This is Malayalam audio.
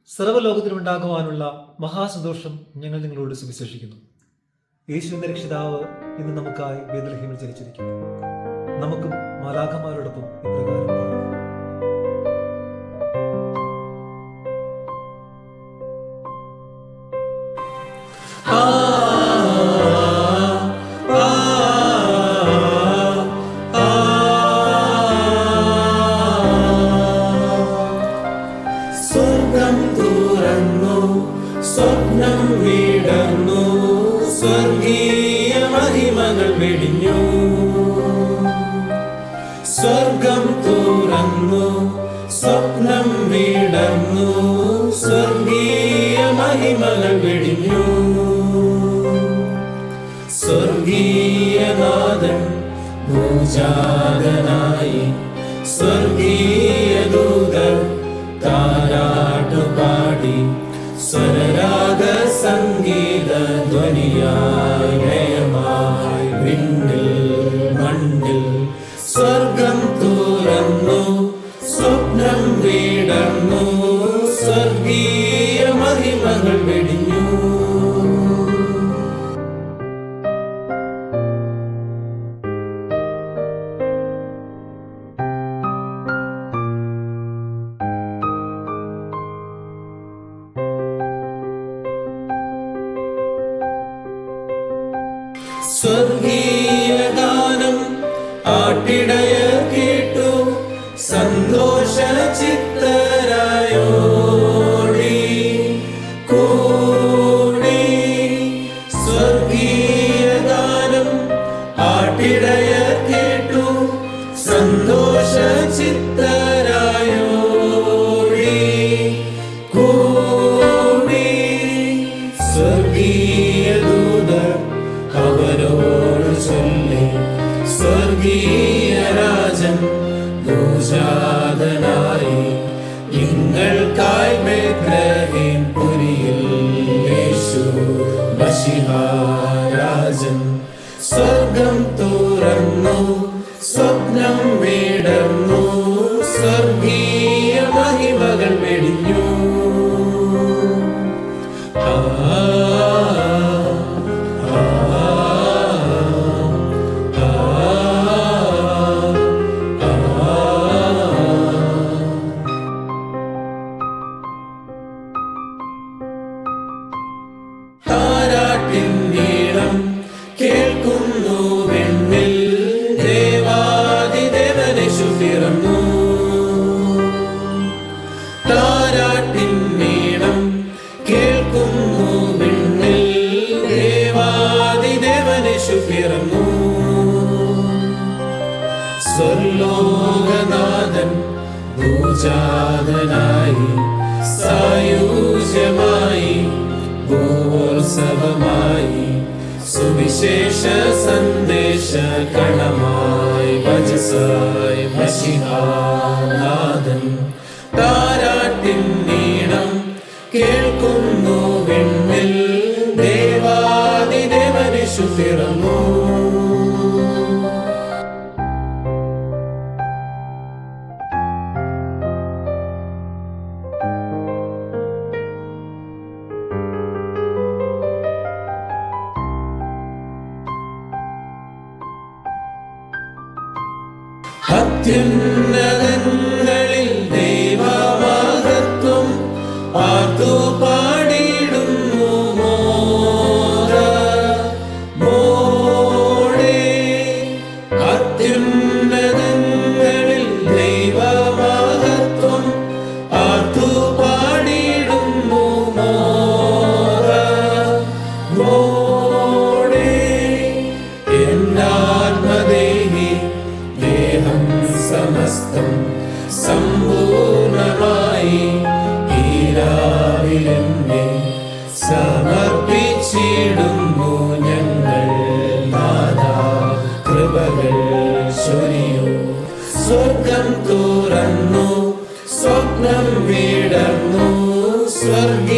സർവ്വലോകത്തിലുണ്ടാകുവാനുള്ള മഹാസന്തോഷം ഞങ്ങൾ നിങ്ങളോട് സുവിശേഷിക്കുന്നു. യേശുവിന്റെ രക്ഷിതാവ് ഇന്ന് നമുക്കായി ബേത്ലഹേമിൽ ജനിച്ചിരിക്കുന്നു. നമുക്കും മാലാഖമാരോടൊപ്പം ഇപ്രകാരം പാടാം. സ്വർഗം തുറന്നു, സ്വപ്നം വിടർന്നു, സ്വർഗീയ മഹിമകൾ വെടിഞ്ഞു. സ്വർഗം തുറന്നു, സ്വപ്നം വിടർന്നു, സ്വർഗീയ മഹിമകൾ വെടിഞ്ഞു. സ്വർഗീയനാഥൻ ഭൂജാതനായി, സ്വർഗീയ ദൂതർ താരാട്ടുപാടി, സ്വരരാഗ സംഗീത ധ്വനിയായി ലയമായി വിണ്ണിൽ മണ്ണിൽ. സ്വർഗം തുറന്നു, സ്വപ്നം വിടർന്നു, സ്വർഗീയ മഹിമകൾ വെടിഞ്ഞു. സ്വർഗീയ ഗാനം ആട്ടിടയ കേട്ടു, സന്തോഷ ചിത്തരായോടി കൂടി. സ്വർഗീയ ഗാനം ആട്ടിടയ കേട്ടു, സന്തോഷ ചിത്തരായോടി കൂടി. സ്വർഗീയ ദൂതർ അവരോട് ചൊല്ലി, സ്വർഗീയ രാജൻ ഭൂജാതനായി, നിങ്ങൾക്കായി ബേത്ലഹേം പുരിയിൽ യേശു മശിഹാ രാജൻ. സ്വർഗം തുറന്നു, സ്വപ്നം വിടർന്നു, സ്വർഗീയ മഹിമകൾ വെടിഞ്ഞു. താരാട്ടിൻ കേൾക്കുന്നു വെണ്ണിൽ, ദേവാദിദേവനേശു പിറന്നു. താരാട്ടിൻ കേൾക്കുന്നു വെണ്ണിൽ, ദേവാദിദേവനേശു പിറന്നു. സ്വർലോകനാഥൻ ഭൂജാതനായി, സായുജ്യമായി ഭൂവോത്സവമായി, സുവിശേഷ സന്ദേശ കണമായി വചസായി മശിഹാനാഥൻ. താരാട്ടിൻ കേൾക്കുന്നു വെണ്ണിൽ, ദേവാദിദേവനേശു പിറന്നു. അത്യുന്നതങ്ങളിൽ ദൈവമഹത്വം പാർത്തു പാടിയിടുന്നു മോടെ. അത്യുന്നതങ്ങളിൽ ദൈവമഹത്വം പാർത്തു പാടിയിടുന്നു മോടെ. എന്നാത്മദേഹി ദേഹം സമസ്തം സമ്പൂർണമായി ഈരാവിലെന്നെ സമർപ്പിച്ചിടുന്നു ഞങ്ങൾ. നാഥാ കൃപകൾ ചൊരിയൂ. സ്വർഗം തുറന്നു, സ്വപ്നം വിടർന്നു, സ്വർഗീയ